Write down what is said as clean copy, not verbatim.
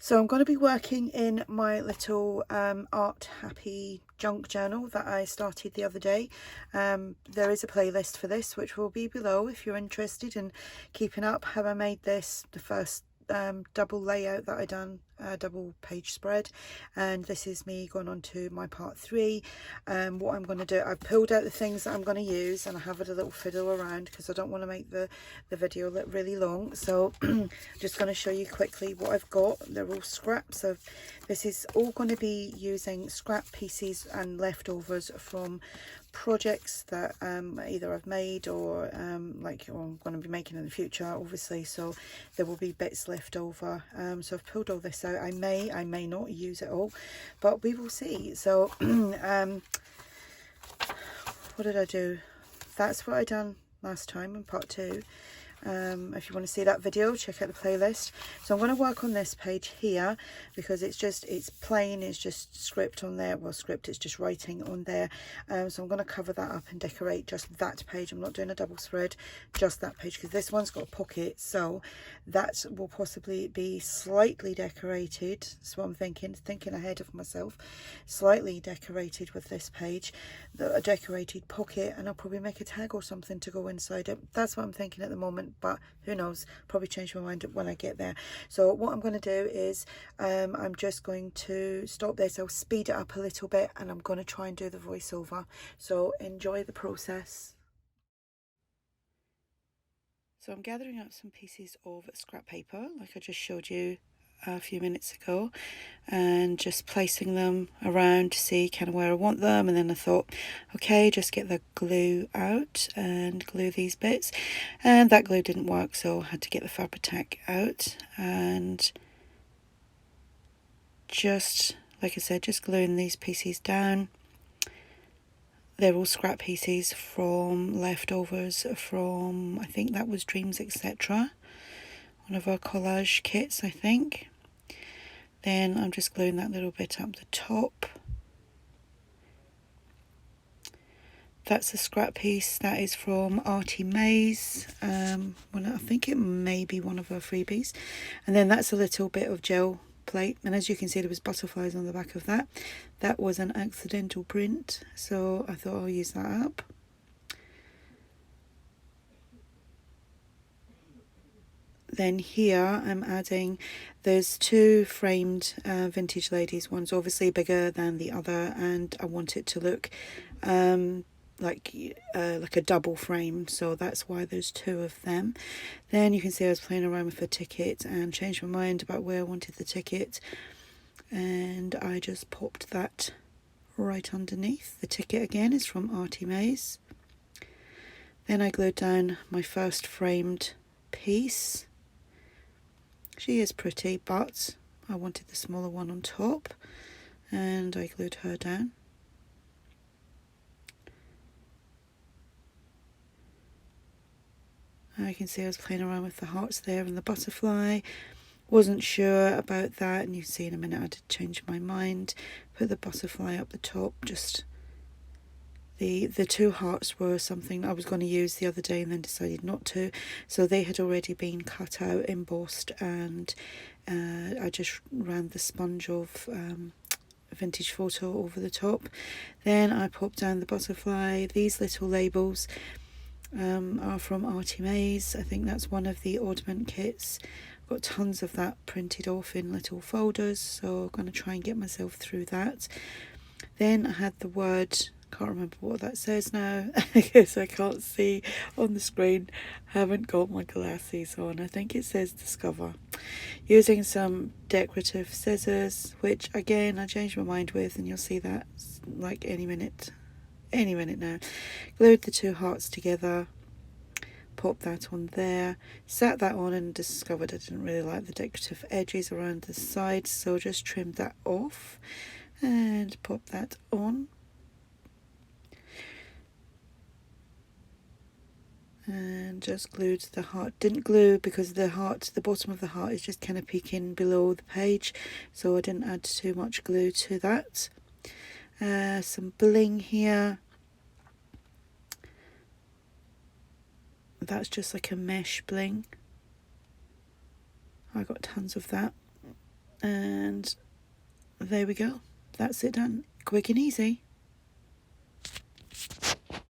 So I'm going to be working in my little art happy junk journal that I started the other day. There is a playlist for this which will be below if you're interested in keeping up how I made this, the first double layout that I done, double page spread, and this is me going on to my part 3. What I'm going to do, I've pulled out the things that I'm going to use, and I have it a little fiddle around because I don't want to make the video look really long. So I'm just going to show you quickly what I've got. They're all scraps of, this is all going to be using scrap pieces and leftovers from projects that either I've made or I'm going to be making in the future, obviously, so there will be bits left over. So I've pulled all this out. I may not use it all, but we will see. So what did I do? That's what I done last time in part 2. If you want to see that video, check out the playlist. So I'm going to work on this page here because it's plain, it's just script on there. Well, script, it's just writing on there. So I'm going to cover that up and decorate just that page. I'm not doing a double spread, just that page, because this one's got a pocket, so that will possibly be slightly decorated. That's what I'm thinking ahead of myself. Slightly decorated with this page, a decorated pocket, and I'll probably make a tag or something to go inside it. That's what I'm thinking at the moment, but who knows, probably change my mind when I get there. So what I'm going to do is I'm just going to stop this. I'll speed it up a little bit and I'm going to try and do the voiceover, so enjoy the process. So I'm gathering up some pieces of scrap paper like I just showed you a few minutes ago, and just placing them around to see kind of where I want them. And then I thought, okay, just get the glue out and glue these bits, and that glue didn't work, so I had to get the Fabri-Tac out and just, like I said, just gluing these pieces down. They're all scrap pieces from leftovers from, I think that was Dreams Etc., one of our collage kits, I think. Then I'm just gluing that little bit up the top. That's a scrap piece that is from ARTYmaze. I think it may be one of our freebies. And then that's a little bit of gel plate, and as you can see there was butterflies on the back of that. That was an accidental print, so I thought I'll use that up. Then here I'm adding, there's 2 framed vintage ladies. One's obviously bigger than the other, and I want it to look like a double frame, so that's why there's 2 of them. Then you can see I was playing around with the ticket and changed my mind about where I wanted the ticket, and I just popped that right underneath. The ticket again is from ARTYmaze. Then I glued down my first framed piece. She is pretty, but I wanted the smaller one on top, and I glued her down. I can see I was playing around with the hearts there and the butterfly. Wasn't sure about that, and you see in a minute I did change my mind. Put the butterfly up the top. Just the 2 hearts were something I was going to use the other day and then decided not to, so they had already been cut out, embossed, and I just ran the sponge of vintage photo over the top. Then I popped down the butterfly. These little labels are from ARTYmaze. I think that's one of the ornament kits. I've got tons of that printed off in little folders, so I'm going to try and get myself through that. Then I had the word, can't remember what that says now because I can't see on the screen, haven't got my glasses on. I think it says discover. Using some decorative scissors, which again I changed my mind with, and you'll see that like any minute now. Glued the 2 hearts together, popped that on there, sat that on, and discovered I didn't really like the decorative edges around the sides, so just trimmed that off and popped that on. And just glued the heart. Didn't glue because the bottom of the heart is just kind of peeking below the page, so I didn't add too much glue to that. Some bling here. That's just like a mesh bling. I got tons of that. And there we go. That's it done. Quick and easy.